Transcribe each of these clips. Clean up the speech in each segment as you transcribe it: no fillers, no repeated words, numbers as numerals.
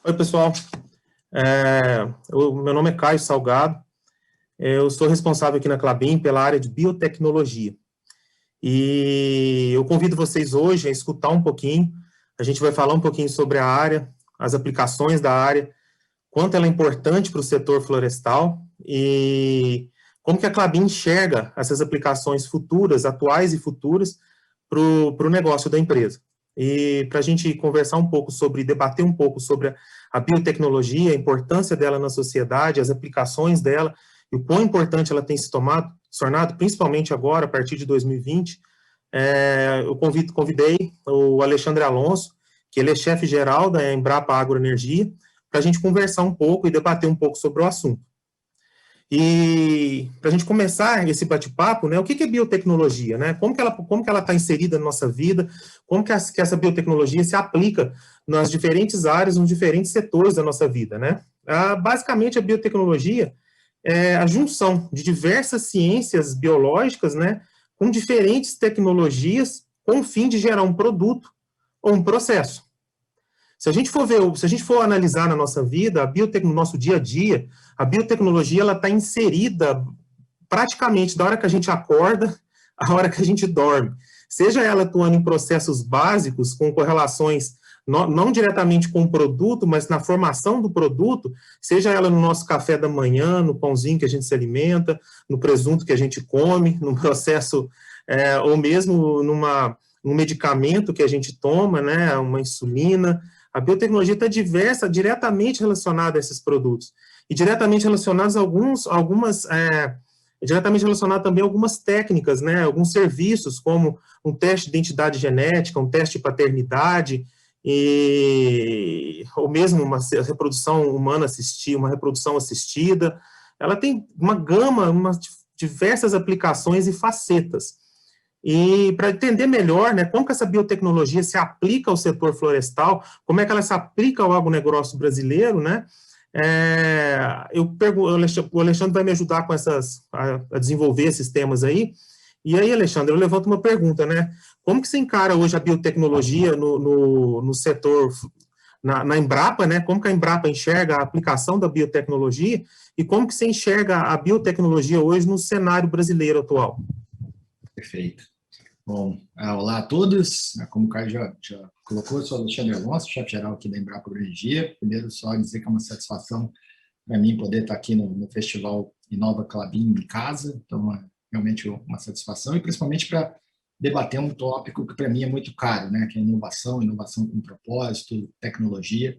Oi, pessoal. Meu nome é Caio Salgado. Eu sou responsável aqui na Klabin pela área de biotecnologia. E eu convido vocês hoje a escutar um pouquinho. A gente vai falar um pouquinho sobre a área, as aplicações da área, quanto ela é importante para o setor florestal e como que a Klabin enxerga essas aplicações futuras, atuais e futuras, para o negócio da empresa. E para a gente conversar um pouco sobre, debater um pouco sobre a biotecnologia, a importância dela na sociedade, as aplicações dela, e o quão importante ela tem se tornado, principalmente agora, a partir de 2020, eu convidei o Alexandre Alonso, que ele é chefe-geral da Embrapa Agroenergia, para a gente conversar um pouco e debater um pouco sobre o assunto. E para a gente começar esse bate-papo, né, o que é biotecnologia, né? Como que ela está inserida na nossa vida? Como que essa biotecnologia se aplica nas diferentes áreas, nos diferentes setores da nossa vida, né? Basicamente, a biotecnologia é a junção de diversas ciências biológicas, né, com diferentes tecnologias, com o fim de gerar um produto ou um processo. Se a gente for analisar na nossa vida, no nosso dia a dia, a biotecnologia ela está inserida praticamente da hora que a gente acorda à hora que a gente dorme. Seja ela atuando em processos básicos, com correlações não diretamente com o produto, mas na formação do produto, seja ela no nosso café da manhã, no pãozinho que a gente se alimenta, no presunto que a gente come, no processo, ou mesmo num medicamento que a gente toma, né, uma insulina. A biotecnologia está diretamente relacionada a esses produtos. E diretamente relacionados diretamente relacionado também a algumas técnicas, né, alguns serviços, como um teste de identidade genética, um teste de paternidade, ou mesmo uma reprodução humana assistida, uma reprodução assistida. Ela tem uma gama, diversas aplicações e facetas. E para entender melhor, né, como que essa biotecnologia se aplica ao setor florestal, como é que ela se aplica ao agronegócio brasileiro, né, o Alexandre vai me ajudar com a desenvolver esses temas aí. E aí, Alexandre, eu levanto uma pergunta, né, como que você encara hoje a biotecnologia no setor, na Embrapa, né, como que a Embrapa enxerga a aplicação da biotecnologia e como que você enxerga a biotecnologia hoje no cenário brasileiro atual? Perfeito. Bom, olá a todos. Como o Caio já colocou, eu sou Alexandre Alonso, chefe-geral aqui da Embrapa Agroenergia. Primeiro, só dizer que é uma satisfação para mim poder estar aqui no Festival Inova Klabin em casa. Então, é realmente uma satisfação, e principalmente para debater um tópico que para mim é muito caro, né? Que é inovação com propósito, tecnologia.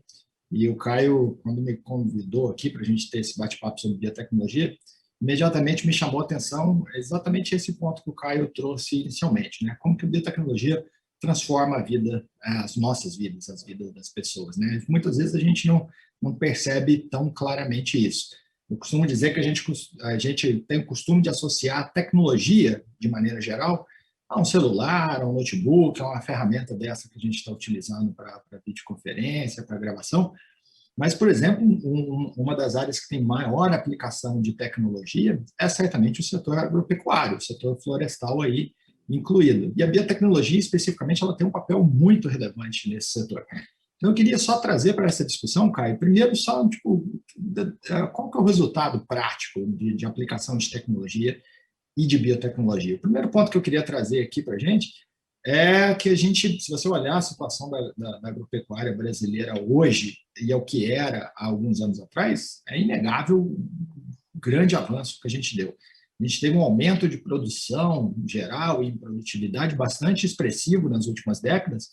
E o Caio, quando me convidou aqui para a gente ter esse bate-papo sobre biotecnologia, imediatamente me chamou a atenção exatamente esse ponto que o Caio trouxe inicialmente, né? Como que a biotecnologia transforma a vida, as nossas vidas, as vidas das pessoas, né? Muitas vezes a gente não percebe tão claramente isso. Eu costumo dizer que a gente tem o costume de associar a tecnologia, de maneira geral, a um celular, a um notebook, a uma ferramenta dessa que a gente está utilizando para videoconferência, para gravação. Mas, por exemplo, uma das áreas que tem maior aplicação de tecnologia é certamente o setor agropecuário, o setor florestal aí incluído. E a biotecnologia, especificamente, ela tem um papel muito relevante nesse setor. Então, eu queria só trazer para essa discussão, Caio, primeiro só, qual que é o resultado prático de aplicação de tecnologia e de biotecnologia? O primeiro ponto que eu queria trazer aqui para a gente é que a gente, se você olhar a situação da agropecuária brasileira hoje e ao que era há alguns anos atrás, é inegável o grande avanço que a gente deu. A gente teve um aumento de produção geral e produtividade bastante expressivo nas últimas décadas,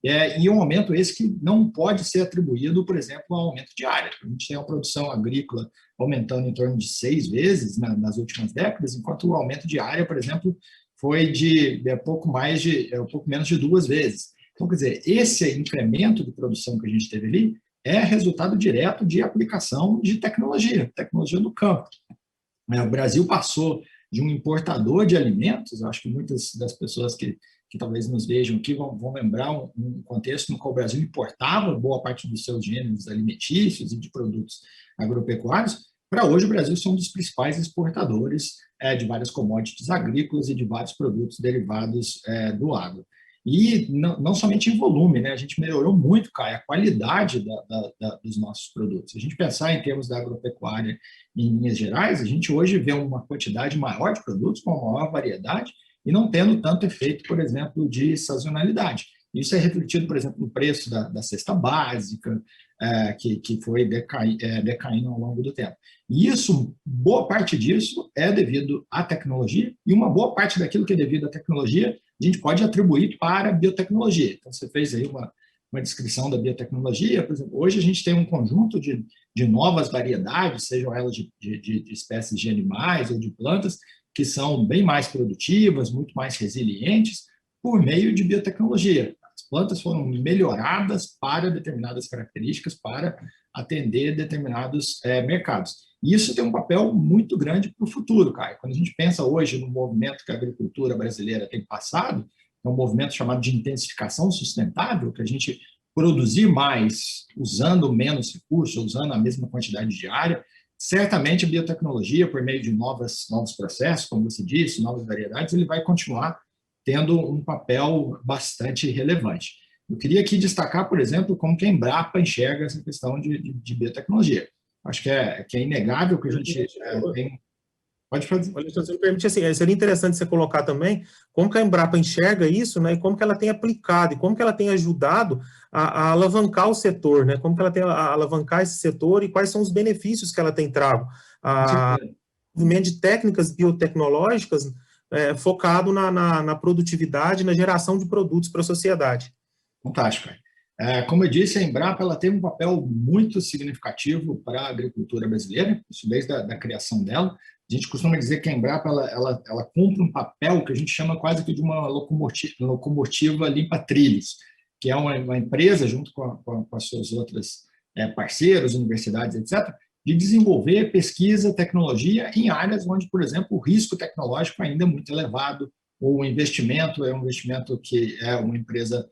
e um aumento esse que não pode ser atribuído, por exemplo, ao aumento de área. A gente tem a produção agrícola aumentando em torno de 6 vezes nas últimas décadas, enquanto o aumento de área, por exemplo, foi de pouco menos de 2 vezes. Então, quer dizer, esse incremento de produção que a gente teve ali é resultado direto de aplicação de tecnologia no campo. O Brasil passou de um importador de alimentos, acho que muitas das pessoas que talvez nos vejam aqui vão lembrar um contexto no qual o Brasil importava boa parte dos seus gêneros alimentícios e de produtos agropecuários, para hoje o Brasil ser um dos principais exportadores de várias commodities agrícolas e de vários produtos derivados do agro. e não somente em volume, né? A gente melhorou muito, Caio, a qualidade dos nossos produtos. Se a gente pensar em termos da agropecuária em linhas gerais, a gente hoje vê uma quantidade maior de produtos, com uma maior variedade, e não tendo tanto efeito, por exemplo, de sazonalidade. Isso é refletido, por exemplo, no preço da cesta básica, que foi decaindo ao longo do tempo. E isso, boa parte disso é devido à tecnologia, e uma boa parte daquilo que é devido à tecnologia, a gente pode atribuir para a biotecnologia. Então, você fez aí uma descrição da biotecnologia. Por exemplo, hoje a gente tem um conjunto de novas variedades, sejam elas de espécies de animais ou de plantas, que são bem mais produtivas, muito mais resilientes, por meio de biotecnologia. As plantas foram melhoradas para determinadas características, para atender determinados mercados. E isso tem um papel muito grande para o futuro, Caio. Quando a gente pensa hoje no movimento que a agricultura brasileira tem passado, é um movimento chamado de intensificação sustentável, que a gente produzir mais usando menos recursos, usando a mesma quantidade de área. Certamente a biotecnologia, por meio de novos processos, como você disse, novas variedades, ele vai continuar tendo um papel bastante relevante. Eu queria aqui destacar, por exemplo, como que a Embrapa enxerga essa questão de biotecnologia. Acho que é inegável que a gente tem... Pode fazer. Se me permite, assim, seria interessante você colocar também como que a Embrapa enxerga isso, né, e como que ela tem aplicado, e como que ela tem ajudado a alavancar o setor, né, como que ela tem a alavancar esse setor e quais são os benefícios que ela tem trago. O movimento de técnicas biotecnológicas focado na produtividade, na geração de produtos para a sociedade. Fantástico. Como eu disse, a Embrapa ela tem um papel muito significativo para a agricultura brasileira, isso desde a criação dela. A gente costuma dizer que a Embrapa ela cumpre um papel que a gente chama quase que de uma locomotiva limpa-trilhos, que é uma empresa, junto com as suas outras parceiros, universidades, etc., de desenvolver pesquisa, tecnologia em áreas onde, por exemplo, o risco tecnológico ainda é muito elevado, ou o investimento é um investimento que uma empresa,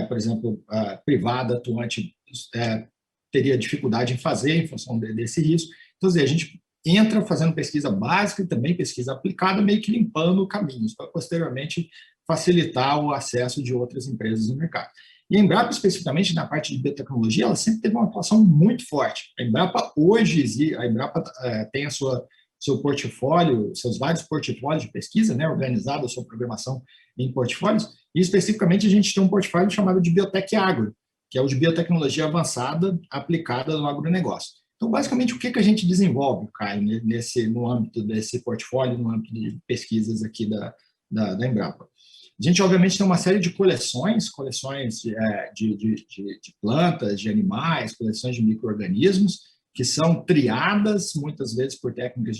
por exemplo, privada, atuante, teria dificuldade em fazer em função desse risco. Então, a gente entra fazendo pesquisa básica e também pesquisa aplicada, meio que limpando caminhos, para posteriormente facilitar o acesso de outras empresas no mercado. E a Embrapa, especificamente na parte de biotecnologia, ela sempre teve uma atuação muito forte. A Embrapa hoje tem seu portfólio, seus vários portfólios de pesquisa, né, organizado a sua programação em portfólios, e especificamente a gente tem um portfólio chamado de Biotec Agro, que é o de biotecnologia avançada aplicada no agronegócio. Então, basicamente, o que a gente desenvolve, Caio, no âmbito desse portfólio, no âmbito de pesquisas aqui da Embrapa? A gente, obviamente, tem uma série de coleções de plantas, de animais, coleções de micro-organismos, que são triadas, muitas vezes, por técnicas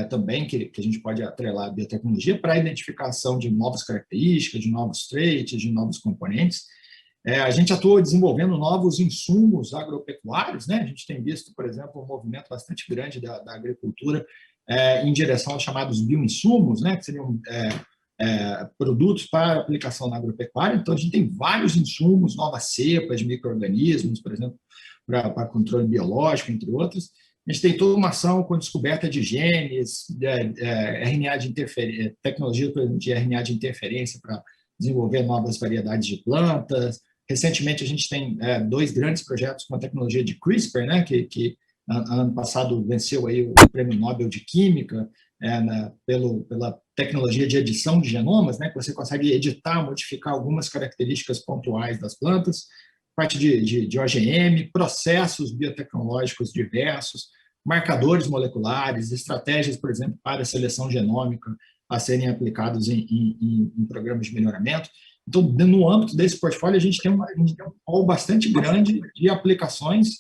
também que a gente pode atrelar a biotecnologia para a identificação de novas características, de novos traits, de novos componentes. A gente atua desenvolvendo novos insumos agropecuários, né? A gente tem visto, por exemplo, um movimento bastante grande da agricultura em direção aos chamados bioinsumos, né? Que seriam produtos para aplicação na agropecuária. Então, a gente tem vários insumos, novas cepas de micro-organismos, por exemplo, para controle biológico, entre outros. A gente tem toda uma ação com descoberta de genes, RNA de interferência, tecnologia de RNA de interferência para desenvolver novas variedades de plantas. Recentemente, a gente tem 2 grandes projetos com a tecnologia de CRISPR, né, que ano passado venceu aí o Prêmio Nobel de Química, pela tecnologia de edição de genomas, né, que você consegue editar, modificar algumas características pontuais das plantas, parte de OGM, processos biotecnológicos diversos, marcadores moleculares, estratégias, por exemplo, para seleção genômica a serem aplicados em programas de melhoramento. Então, no âmbito desse portfólio, a gente tem um rol bastante grande de aplicações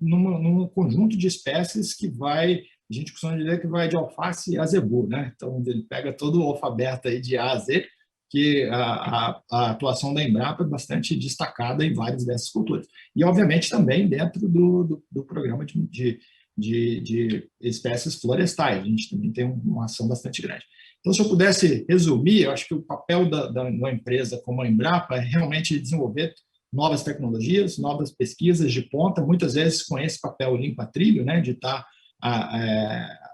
num conjunto de espécies que a gente costuma dizer que vai de alface a zebu, né? Então, ele pega todo o alfabeto aí de A a Z, que a atuação da Embrapa é bastante destacada em várias dessas culturas. E, obviamente, também dentro do programa de espécies florestais. A gente também tem uma ação bastante grande. Então, se eu pudesse resumir, eu acho que o papel da empresa como a Embrapa é realmente desenvolver novas tecnologias, novas pesquisas de ponta, muitas vezes com esse papel limpa-trilho, né, de estar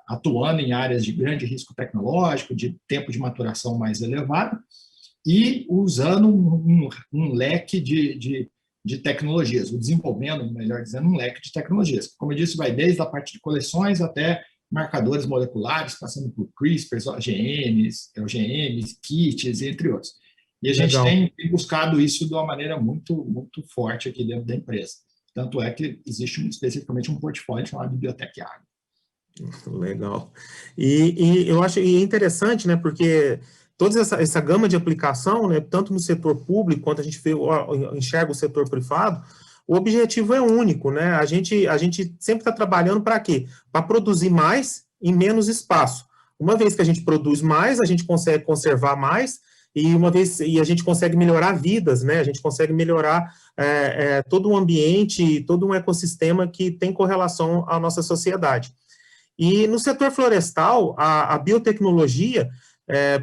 atuando em áreas de grande risco tecnológico, de tempo de maturação mais elevado, e usando um leque de tecnologias, desenvolvendo, melhor dizendo, um leque de tecnologias. Como eu disse, vai desde a parte de coleções até marcadores moleculares, passando por CRISPRs, OGMs, kits, entre outros. E a gente tem buscado isso de uma maneira muito, muito forte aqui dentro da empresa. Tanto é que existe especificamente um portfólio chamado de Biotech Agro. Legal. E eu acho interessante, né, porque toda essa gama de aplicação, né, tanto no setor público quanto a gente enxerga o setor privado, o objetivo é único, né? A gente sempre está trabalhando para quê? Para produzir mais em menos espaço. Uma vez que a gente produz mais, a gente consegue conservar mais, e a gente consegue melhorar vidas, né? A gente consegue melhorar todo o ambiente, todo um ecossistema que tem correlação à nossa sociedade. E no setor florestal, a biotecnologia,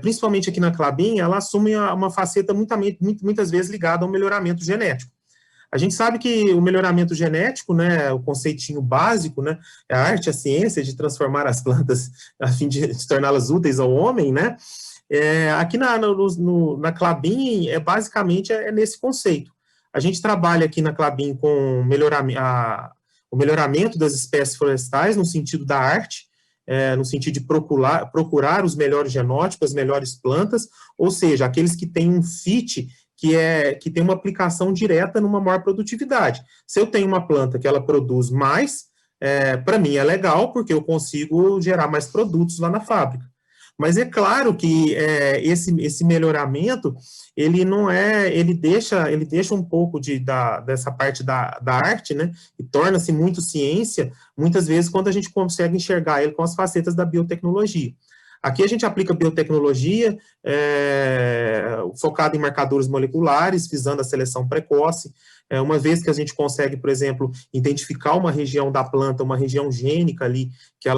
principalmente aqui na Klabin, ela assume uma faceta muitas vezes ligada ao melhoramento genético. A gente sabe que o melhoramento genético, né, o conceitinho básico, né, é a arte, a ciência de transformar as plantas a fim de torná-las úteis ao homem, né, aqui na Klabin, basicamente nesse conceito. A gente trabalha aqui na Klabin com o melhoramento das espécies florestais no sentido da arte, no sentido de procurar os melhores genótipos, as melhores plantas, ou seja, aqueles que têm um fit que tem uma aplicação direta numa maior produtividade. Se eu tenho uma planta que ela produz mais, para mim é legal, porque eu consigo gerar mais produtos lá na fábrica. Mas é claro que esse melhoramento, ele deixa um pouco dessa parte da arte, né, e torna-se muito ciência, muitas vezes, quando a gente consegue enxergar ele com as facetas da biotecnologia. Aqui a gente aplica biotecnologia focada em marcadores moleculares, visando a seleção precoce, uma vez que a gente consegue, por exemplo, identificar uma região da planta, uma região gênica ali, que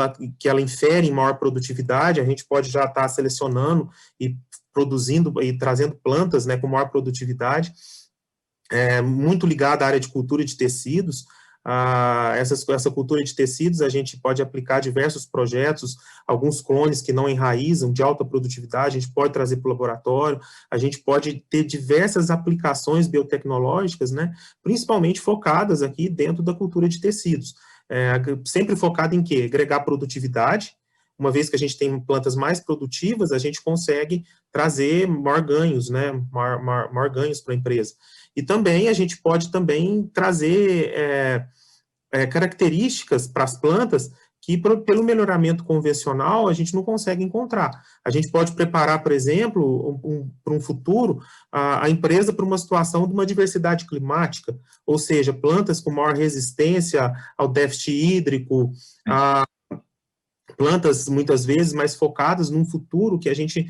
ela infere em maior produtividade, a gente pode já estar selecionando e produzindo e trazendo plantas, né, com maior produtividade, muito ligada à área de cultura de tecidos. Essa cultura de tecidos, a gente pode aplicar diversos projetos, alguns clones que não enraizam, de alta produtividade, a gente pode trazer para o laboratório, a gente pode ter diversas aplicações biotecnológicas, né, principalmente focadas aqui dentro da cultura de tecidos. Sempre focado em quê? Agregar produtividade. Uma vez que a gente tem plantas mais produtivas, a gente consegue trazer maior ganhos, né, maior ganhos para a empresa. E também a gente pode também trazer características para as plantas que, pelo melhoramento convencional, a gente não consegue encontrar. A gente pode preparar, por exemplo, para um futuro, a empresa para uma situação de uma diversidade climática, ou seja, plantas com maior resistência ao déficit hídrico, plantas, muitas vezes, mais focadas num futuro que a gente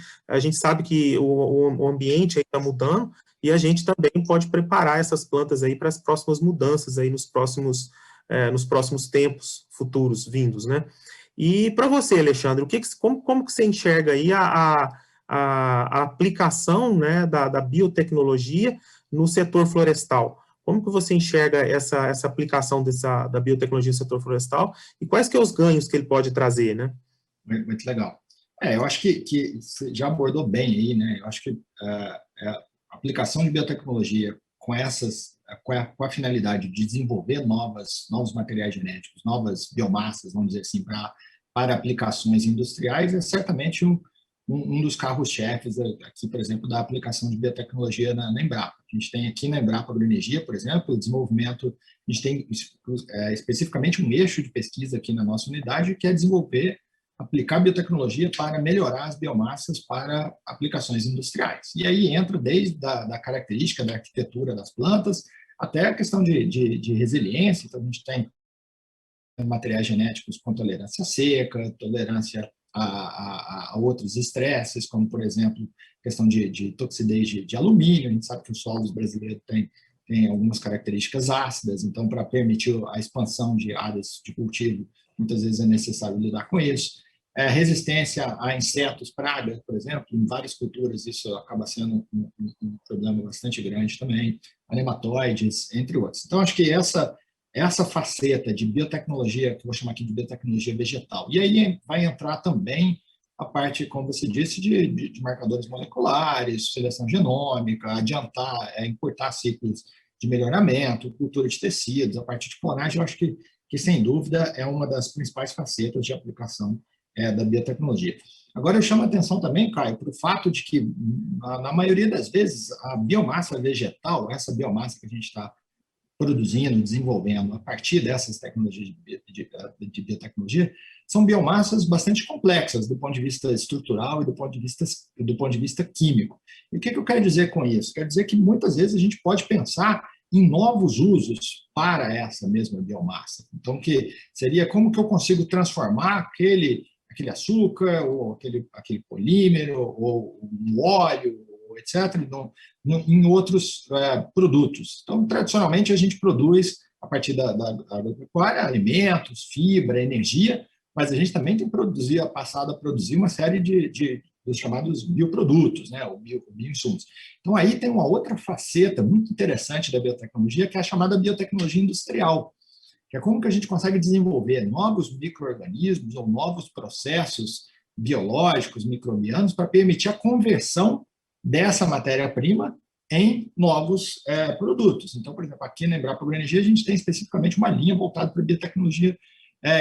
sabe que o ambiente está mudando, e a gente também pode preparar essas plantas aí para as próximas mudanças aí nos próximos tempos futuros vindos, né? E para você, Alexandre, como que você enxerga aí a aplicação, né, da biotecnologia no setor florestal? Como que você enxerga essa aplicação da biotecnologia no setor florestal e quais que são os ganhos que ele pode trazer, né? Muito legal. Eu acho que você já abordou bem aí, né? Eu acho que a aplicação de biotecnologia com a finalidade de desenvolver novos materiais genéticos, novas biomassas, vamos dizer assim, para aplicações industriais, é certamente um dos carros-chefes aqui, por exemplo, da aplicação de biotecnologia na Embrapa. A gente tem aqui na Embrapa Agroenergia, por exemplo, o desenvolvimento, a gente tem especificamente um eixo de pesquisa aqui na nossa unidade, que é aplicar biotecnologia para melhorar as biomassas para aplicações industriais. E aí entra desde da característica da arquitetura das plantas, até a questão de resiliência. Então, a gente tem materiais genéticos com tolerância à seca, tolerância a outros estresses, como, por exemplo, questão de toxidez de alumínio. A gente sabe que os solos brasileiros têm algumas características ácidas, então, para permitir a expansão de áreas de cultivo, muitas vezes é necessário lidar com isso. Resistência a insetos, pragas, por exemplo, em várias culturas isso acaba sendo um problema bastante grande também, nematóides, entre outros. Então, acho que essa faceta de biotecnologia, que eu vou chamar aqui de biotecnologia vegetal, e aí vai entrar também a parte, como você disse, de marcadores moleculares, seleção genômica, adiantar, encurtar ciclos de melhoramento, cultura de tecidos, a parte de clonagem, eu acho que sem dúvida é uma das principais facetas de aplicação da biotecnologia. Agora eu chamo a atenção também, Caio, para o fato de que, na maioria das vezes, a biomassa vegetal, essa biomassa que a gente está produzindo, desenvolvendo a partir dessas tecnologias de biotecnologia, são biomassas bastante complexas do ponto de vista estrutural e do ponto de vista químico. E o que eu quero dizer com isso? Quero dizer que muitas vezes a gente pode pensar em novos usos para essa mesma biomassa. Então, que seria como que eu consigo transformar aquele açúcar, ou aquele polímero, ou um óleo, etc., em outros produtos. Então, tradicionalmente, a gente produz, a partir da agropecuária, alimentos, fibra, energia, mas a gente também tem passado a produzir uma série dos chamados bioprodutos, né, ou bioinsumos. Então, aí tem uma outra faceta muito interessante da biotecnologia, que é a chamada biotecnologia industrial, que é como que a gente consegue desenvolver novos micro-organismos ou novos processos biológicos, microbianos, para permitir a conversão dessa matéria-prima em novos produtos. Então, por exemplo, aqui na Embrapa Agroenergia, a gente tem especificamente uma linha voltada para a biotecnologia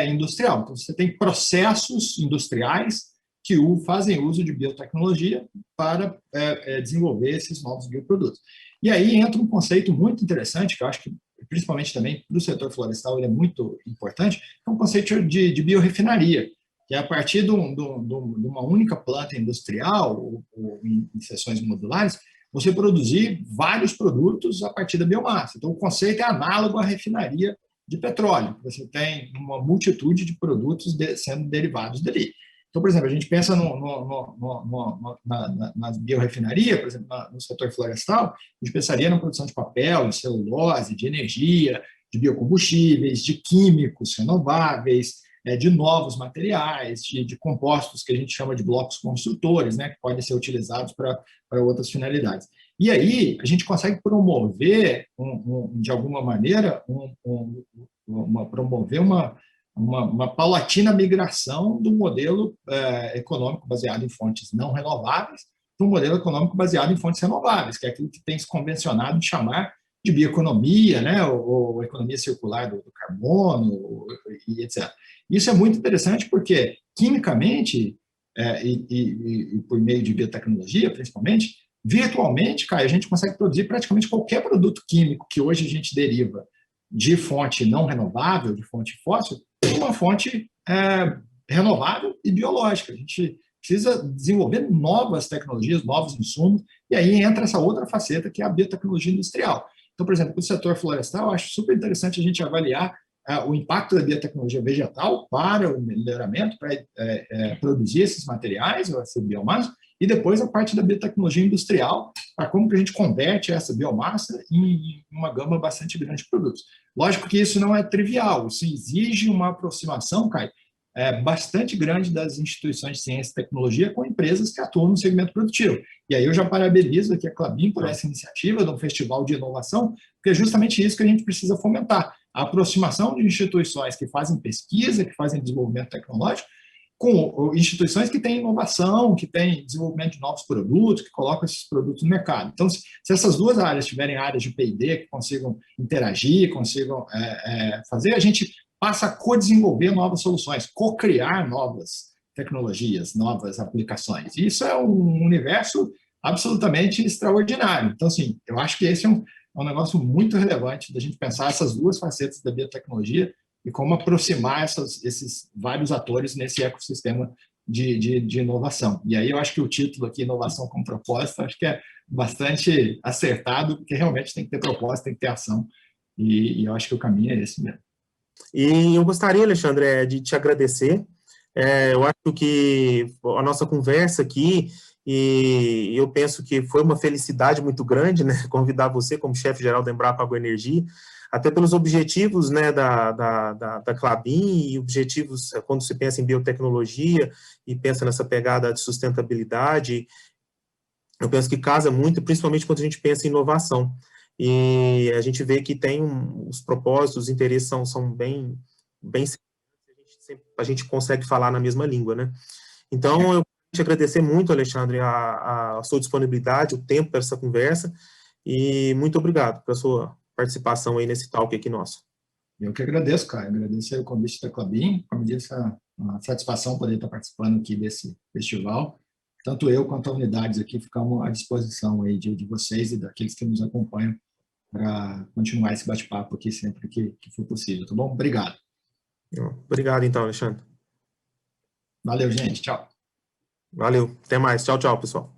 industrial. Então, você tem processos industriais que fazem uso de biotecnologia para desenvolver esses novos bioprodutos. E aí entra um conceito muito interessante, que eu acho que, principalmente também para o setor florestal, ele é muito importante, que é um conceito de biorefinaria, que é a partir de uma única planta industrial, ou em seções modulares, você produzir vários produtos a partir da biomassa. Então, o conceito é análogo à refinaria de petróleo. Você tem uma multitude de produtos sendo derivados dali. Então, por exemplo, a gente pensa na biorefinaria, por exemplo, no setor florestal, a gente pensaria na produção de papel, de celulose, de energia, de biocombustíveis, de químicos renováveis, de novos materiais, de compostos que a gente chama de blocos construtores, né, que podem ser utilizados para outras finalidades. E aí a gente consegue promover, de alguma maneira, promover uma paulatina migração do modelo econômico baseado em fontes não renováveis para um modelo econômico baseado em fontes renováveis, que é aquilo que tem se convencionado de chamar de bioeconomia, né, ou economia circular do carbono, e etc. Isso é muito interessante porque, quimicamente, e por meio de biotecnologia, principalmente, virtualmente, Caio, a gente consegue produzir praticamente qualquer produto químico que hoje a gente deriva de fonte não renovável, de fonte fóssil, uma fonte renovável e biológica. A gente precisa desenvolver novas tecnologias, novos insumos, e aí entra essa outra faceta, que é a biotecnologia industrial. Então, por exemplo, no setor florestal, eu acho super interessante a gente avaliar o impacto da biotecnologia vegetal para o melhoramento, para produzir esses materiais, essa biomassa, e depois a parte da biotecnologia industrial, para como que a gente converte essa biomassa em uma gama bastante grande de produtos. Lógico que isso não é trivial, isso exige uma aproximação, Caio, bastante grande das instituições de ciência e tecnologia com empresas que atuam no segmento produtivo. E aí eu já parabenizo aqui a Klabin por essa iniciativa de um festival de inovação, porque é justamente isso que a gente precisa fomentar, a aproximação de instituições que fazem pesquisa, que fazem desenvolvimento tecnológico, com instituições que têm inovação, que têm desenvolvimento de novos produtos, que colocam esses produtos no mercado. Então, se essas duas áreas tiverem áreas de P&D que consigam interagir, consigam fazer, a gente passa a co-desenvolver novas soluções, co-criar novas tecnologias, novas aplicações. E isso é um universo absolutamente extraordinário. Então, assim, eu acho que esse é um negócio muito relevante da gente pensar essas duas facetas da biotecnologia e como aproximar esses vários atores nesse ecossistema de inovação. E aí eu acho que o título aqui, Inovação com Propósito, acho que é bastante acertado, porque realmente tem que ter propósito, tem que ter ação, e eu acho que o caminho é esse mesmo. E eu gostaria, Alexandre, de te agradecer. Eu acho que a nossa conversa aqui, e eu penso que foi uma felicidade muito grande, né, convidar você como chefe-geral da Embrapa Agroenergia, até pelos objetivos, né, da Klabin, e objetivos quando se pensa em biotecnologia e pensa nessa pegada de sustentabilidade, eu penso que casa muito, principalmente quando a gente pensa em inovação. E a gente vê que tem os propósitos, os interesses são bem a gente consegue falar na mesma língua, né? Então, eu agradecer muito, Alexandre, a sua disponibilidade, o tempo para essa conversa, e muito obrigado pela sua participação aí nesse talk aqui nosso. Eu que agradeço, cara. Agradeço aí o convite da Klabin. Como disse, uma satisfação poder estar participando aqui desse festival. Tanto eu quanto a Unidades aqui ficamos à disposição aí de vocês e daqueles que nos acompanham para continuar esse bate-papo aqui sempre que for possível, tá bom? Obrigado. Obrigado, então, Alexandre. Valeu, gente. Tchau. Valeu. Até mais. Tchau, tchau, pessoal.